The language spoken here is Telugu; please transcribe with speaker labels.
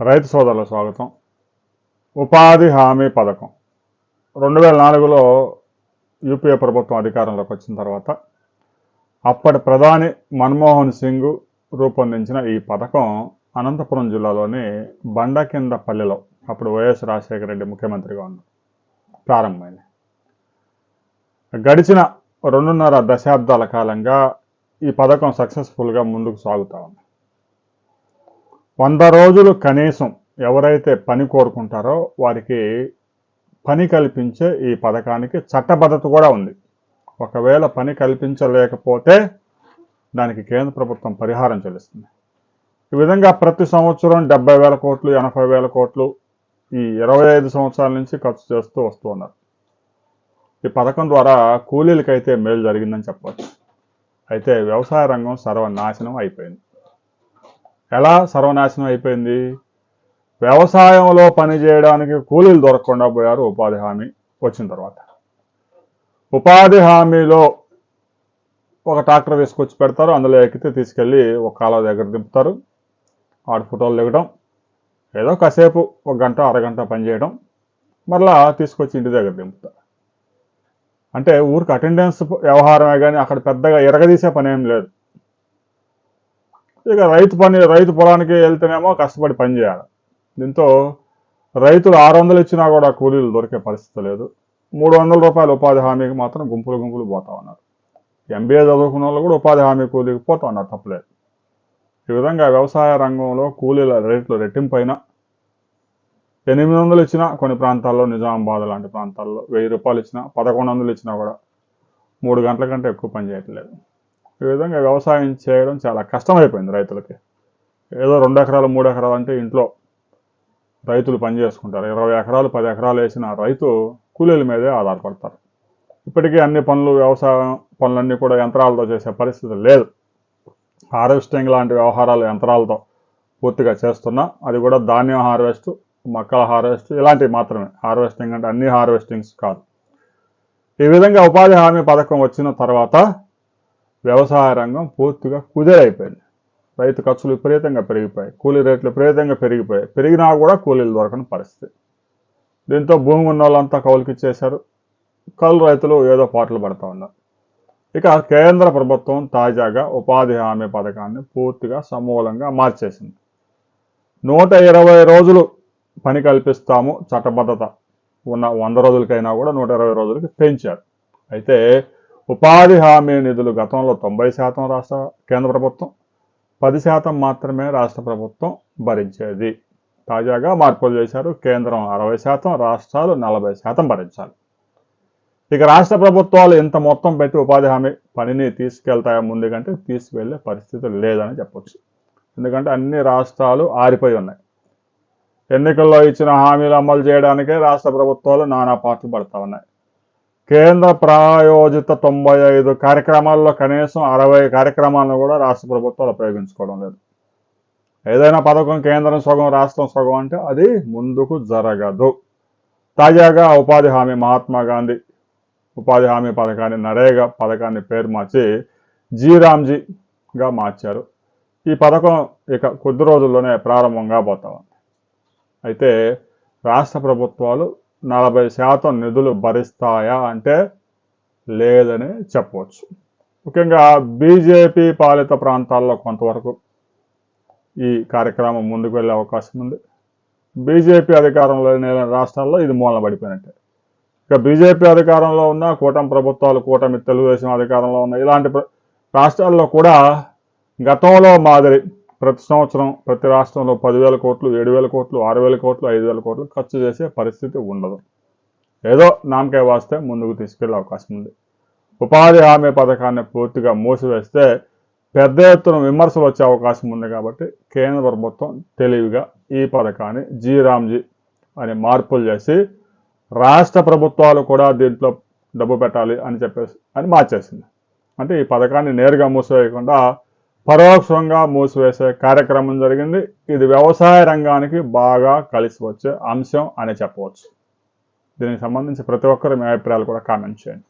Speaker 1: రైతు సోదరుల స్వాగతం. ఉపాధి హామీ పథకం 2004లో యూపీఏ ప్రభుత్వం అధికారంలోకి వచ్చిన తర్వాత అప్పటి ప్రధాని మన్మోహన్ సింగ్ రూపొందించిన ఈ పథకం అనంతపురం జిల్లాలోని బండకిందపల్లిలో అప్పుడు వైఎస్ రాజశేఖర రెడ్డి ముఖ్యమంత్రిగా ఉన్న ప్రారంభమైంది. గడిచిన 2.5 దశాబ్దాల కాలంగా ఈ పథకం సక్సెస్ఫుల్గా ముందుకు సాగుతూ ఉంది. 100 రోజులు కనీసం ఎవరైతే పని కోరుకుంటారో వారికి పని కల్పించే ఈ పథకానికి చట్టబద్ధత కూడా ఉంది. ఒకవేళ పని కల్పించలేకపోతే దానికి కేంద్ర ప్రభుత్వం పరిహారం చెల్లిస్తుంది. ఈ విధంగా ప్రతి సంవత్సరం 70,000 కోట్లు 80,000 కోట్లు ఈ 25 సంవత్సరాల నుంచి ఖర్చు చేస్తూ వస్తూ ఉన్నారు. ఈ పథకం ద్వారా కూలీలకైతే మేలు జరిగిందని చెప్పవచ్చు. అయితే వ్యవసాయ రంగం సర్వనాశనం అయిపోయింది. ఎలా సర్వనాశనం అయిపోయింది? వ్యవసాయంలో పని చేయడానికి కూలీలు దొరకకుండా పోయారు ఉపాధి హామీ వచ్చిన తర్వాత. ఉపాధి హామీలో ఒక ట్రాక్టర్ తీసుకొచ్చి పెడతారు, అందులో ఎక్కితే తీసుకెళ్ళి ఒక కాలువ దగ్గర దింపుతారు, ఆడ ఫోటోలు దిగడం, ఏదో కాసేపు 1 గంట అరగంట పని చేయడం, మరలా తీసుకొచ్చి ఇంటి దగ్గర దింపుతారు. అంటే ఊరికి అటెండెన్స్ వ్యవహారమే కానీ అక్కడ పెద్దగా ఎరగదీసే పని ఏం లేదు. ఇక రైతు పొలానికి వెళ్తేనేమో కష్టపడి పని చేయాలి. దీంతో రైతులు 600 ఇచ్చినా కూడా కూలీలు దొరికే పరిస్థితి లేదు. 300 రూపాయలు ఉపాధి హామీకి మాత్రం గుంపులు పోతా ఉన్నారు. ఎంబీఏ చదువుకున్న వాళ్ళు కూడా ఉపాధి హామీ కూలీకి పోతా ఉన్నారు, తప్పలేదు. ఈ విధంగా వ్యవసాయ రంగంలో కూలీల రేట్లు రెట్టింపైన 800 ఇచ్చినా కొన్ని ప్రాంతాల్లో, నిజామాబాద్ లాంటి ప్రాంతాల్లో 1000 రూపాయలు ఇచ్చినా 1100 ఇచ్చినా కూడా 3 గంటల కంటే ఎక్కువ పని చేయట్లేదు. ఈ విధంగా వ్యవసాయం చేయడం చాలా కష్టమైపోయింది రైతులకి. ఏదో 2 ఎకరాలు 3 ఎకరాలు అంటే ఇంట్లో రైతులు పని చేసుకుంటారు. 20 ఎకరాలు 10 ఎకరాలు వేసిన రైతు కూలీల మీదే ఆధారపడతారు. ఇప్పటికీ అన్ని పనులు, వ్యవసాయం పనులన్నీ కూడా యంత్రాలతో చేసే పరిస్థితి లేదు. హార్వెస్టింగ్ లాంటి వ్యవహారాలు యంత్రాలతో పూర్తిగా చేస్తున్నా, అది కూడా ధాన్యం హార్వెస్ట్, మొక్కల హార్వెస్ట్ ఇలాంటివి మాత్రమే. హార్వెస్టింగ్ అంటే అన్ని హార్వెస్టింగ్స్ కాదు. ఈ విధంగా ఉపాధి హామీ పథకం వచ్చిన తర్వాత వ్యవసాయ రంగం పూర్తిగా కుదేలైపోయింది. రైతు ఖర్చులు విపరీతంగా పెరిగిపోయాయి, కూలీ రేట్లు విపరీతంగా పెరిగిపోయాయి. పెరిగినా కూడా కూలీలు దొరకని పరిస్థితి. దీంతో భూమి ఉన్న వాళ్ళంతా కౌలుకి ఇచ్చేశారు. కౌలు రైతులు ఏదో పాటలు పడుతూ ఉన్నారు. ఇక కేంద్ర ప్రభుత్వం తాజాగా ఉపాధి హామీ పథకాన్ని పూర్తిగా సమూలంగా మార్చేసింది. 120 రోజులు పని కల్పిస్తాము, చట్టబద్ధత ఉన్న 100 రోజులకైనా కూడా 120 రోజులకి పెంచారు. అయితే ఉపాధి హామీ నిధులు గతంలో 90% కేంద్ర ప్రభుత్వం, 10% మాత్రమే రాష్ట్ర ప్రభుత్వం భరించేది. తాజాగా మార్పులు చేశారు. కేంద్రం 60%, రాష్ట్రాలు 40% భరించాలి. ఇక రాష్ట్ర ప్రభుత్వాలు ఇంత మొత్తం పెట్టి ఉపాధి హామీ పనిని తీసుకెళ్తాయా ముందు కంటే తీసుకువెళ్ళే పరిస్థితి లేదని చెప్పొచ్చు. ఎందుకంటే అన్ని రాష్ట్రాలు ఆరిపోయి ఉన్నాయి. ఎన్నికల్లో ఇచ్చిన హామీలు అమలు చేయడానికే రాష్ట్ర ప్రభుత్వాలు నానా పాటలు పడతా ఉన్నాయి. కేంద్ర ప్రాయోజిత 95 కార్యక్రమాల్లో కనీసం 60 కార్యక్రమాలను కూడా రాష్ట్ర ప్రభుత్వాలు ఉపయోగించుకోవడం లేదు. ఏదైనా పథకం కేంద్రం సగం రాష్ట్రం సగం అంటే అది ముందుకు జరగదు. తాజాగా ఉపాధి హామీ మహాత్మా గాంధీ ఉపాధి హామీ పథకాన్ని నరేగా పథకాన్ని పేరు మార్చి జీరామ్జీగా మార్చారు. ఈ పథకం ఇక కొద్ది రోజుల్లోనే ప్రారంభంగా పోతా ఉంది. అయితే రాష్ట్ర ప్రభుత్వాలు 40% నిధులు భరిస్తాయా అంటే లేదని చెప్పవచ్చు. ముఖ్యంగా బీజేపీ పాలిత ప్రాంతాల్లో కొంతవరకు ఈ కార్యక్రమం ముందుకు వెళ్ళే అవకాశం ఉంది. బీజేపీ అధికారంలో లేని రాష్ట్రాల్లో ఇది మూలన పడిపోయినట్టే. ఇక బీజేపీ అధికారంలో ఉన్న కూటమి ప్రభుత్వాలు, కూటమి తెలుగుదేశం అధికారంలో ఉన్న ఇలాంటి రాష్ట్రాల్లో కూడా గతంలో మాదిరి ప్రతి సంవత్సరం ప్రతి రాష్ట్రంలో 10,000 కోట్లు 7,000 కోట్లు 6,000 కోట్లు 5,000 కోట్లు ఖర్చు చేసే పరిస్థితి ఉండదు. ఏదో నామకే వాస్తే ముందుకు తీసుకెళ్లే అవకాశం ఉంది. ఉపాధి హామీ పథకాన్ని పూర్తిగా మూసివేస్తే పెద్ద ఎత్తున విమర్శలు వచ్చే అవకాశం ఉంది. కాబట్టి కేంద్ర ప్రభుత్వం తెలివిగా ఈ పథకాన్ని జీరామ్జీ అని మార్పులు చేసి రాష్ట్ర ప్రభుత్వాలు కూడా దీంట్లో డబ్బు పెట్టాలి అని మార్చేసింది. అంటే ఈ పథకాన్ని నేరుగా మూసివేయకుండా పరోక్షంగా మూసివేసే కార్యక్రమం జరిగింది. ఇది వ్యవసాయ రంగానికి బాగా కలిసి వచ్చే అంశం అని చెప్పవచ్చు. దీనికి సంబంధించి ప్రతి ఒక్కరు మీ అభిప్రాయాలు కూడా కామెంట్ చేయండి.